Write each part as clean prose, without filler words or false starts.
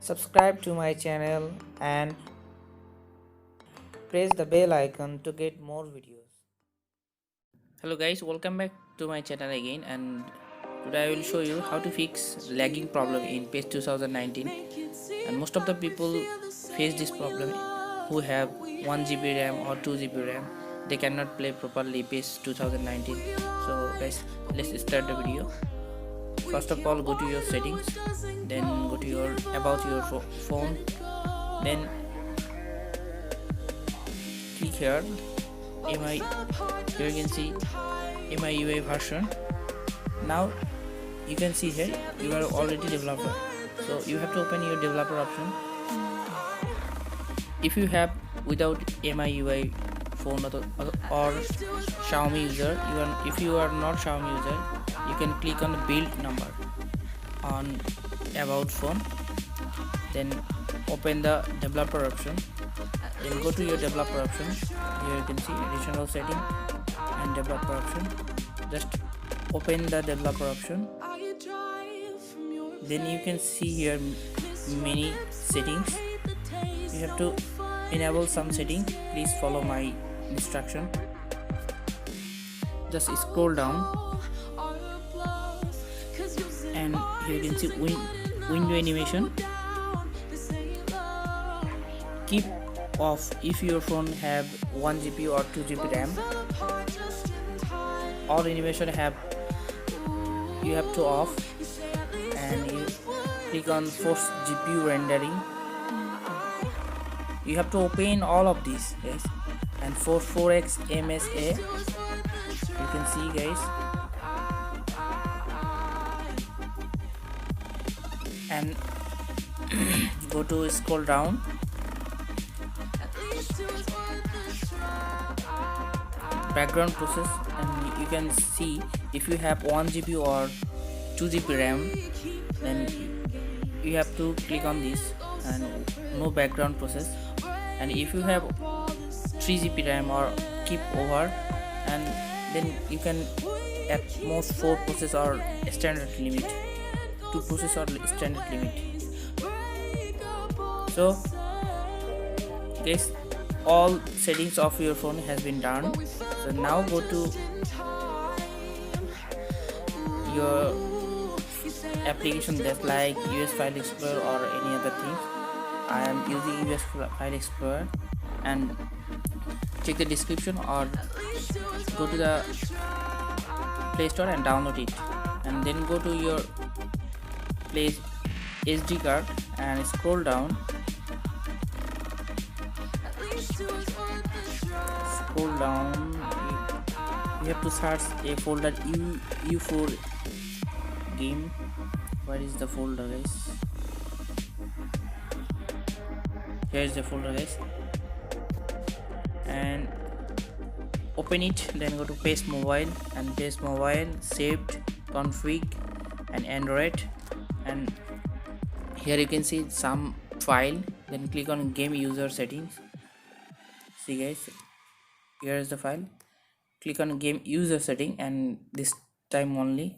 Subscribe to my channel and press the bell icon to get more videos. Hello guys, welcome back to my channel again, and today I will show you how to fix lagging problem in PES 2019. And most of the people face this problem who have 1 GB RAM or 2 GB RAM. They cannot play properly PES 2019. So guys, let's start the video. First of all, go to your settings, then go to your about your phone, then click here MI. Here you can see MIUI version. Now you can see here you are already developer, so you have to open your developer option. If you have without MIUI phone or Xiaomi user, if you are not Xiaomi user, you can click on the build number on about phone, then open the developer option, then go to your developer option. Here you can see additional setting and developer option. Just open the developer option, then you can see here many settings. You have to enable some setting. Please follow my instruction. Just scroll down, and here you can see window animation. Keep off if your phone have 1 GB or 2 GB RAM. All animation you have to off, and you click on force GPU rendering. You have to open all of these guys, and for 4x MSA you can see guys, and go to scroll down, background process, and you can see if you have 1 GB or 2 GB RAM, then you have to click on this and no background process. And if you have 3 GB RAM or keep over, and then you can at most 4 process or standard limit, 2 process or standard limit. So guys, all settings of your phone has been done. So now go to your application that's like US File Explorer or any other thing. I am using US File Explorer, and check the description or go to the Play Store and download it, and then go to your Play SD card and scroll down. You have to search a folder U4 game. Where is the folder guys? Here is the folder guys, and open it, then go to PesMobile, and PesMobile saved config and Android, and here you can see some file. Then click on game user settings. See guys, here is the file. Click on game user setting, and this time only,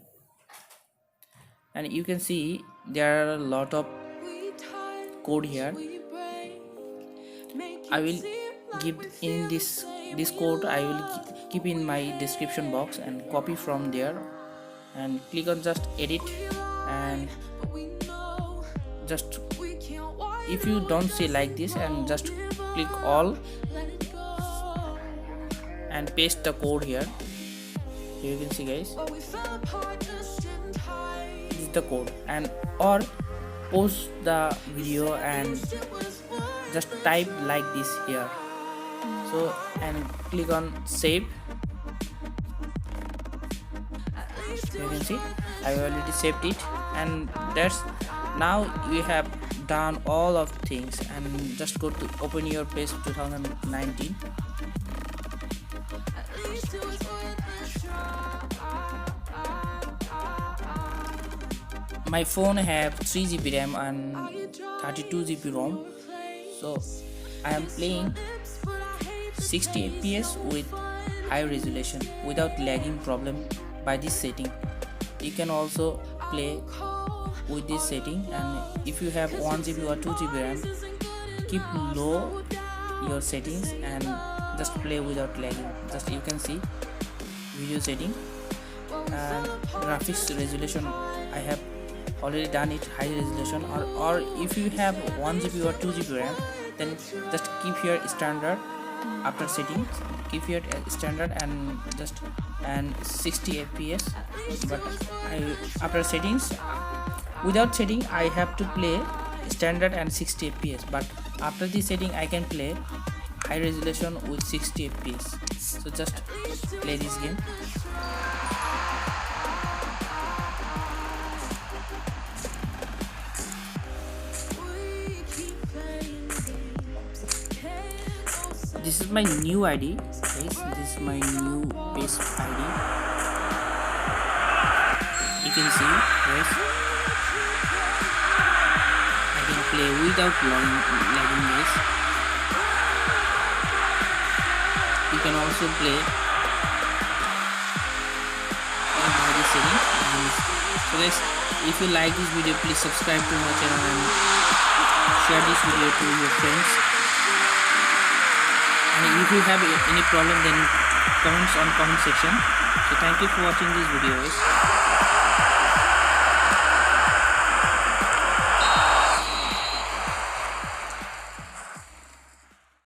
and you can see there are a lot of code here. I will give in this code, I will keep in my description box and copy from there, and click on just edit, and just if you don't see like this, and just click all and paste the code here. Here you can see guys, this is the code, and or pause the video and just type like this here. So, and click on save. You can see I already saved it, and that's now you have done all of things. And just go to open your PES 2019. My phone have 3 GB RAM and 32 GB ROM, so I am playing 60 FPS with high resolution without lagging problem by this setting. You can also play with this setting. And if you have 1 GB or 2 GB RAM, keep low your settings and just play without lagging. Just you can see video setting and graphics resolution. I have already done it high resolution, or if you have 1 GB or 2 GB RAM, then just keep here standard. After settings, keep here standard and just 60 FPS. But after settings, without setting I have to play standard and 60 FPS, but after this setting I can play high resolution with 60 FPS. So just play this game. This is my new ID, guys. This is my new PES ID. You can see, guys, I can play without lagging, guys. You can also play in body setting. So guys, if you like this video, please subscribe to my channel and share this video to your friends. And if you have any problem, then comments on comment section. So thank you for watching this video, guys.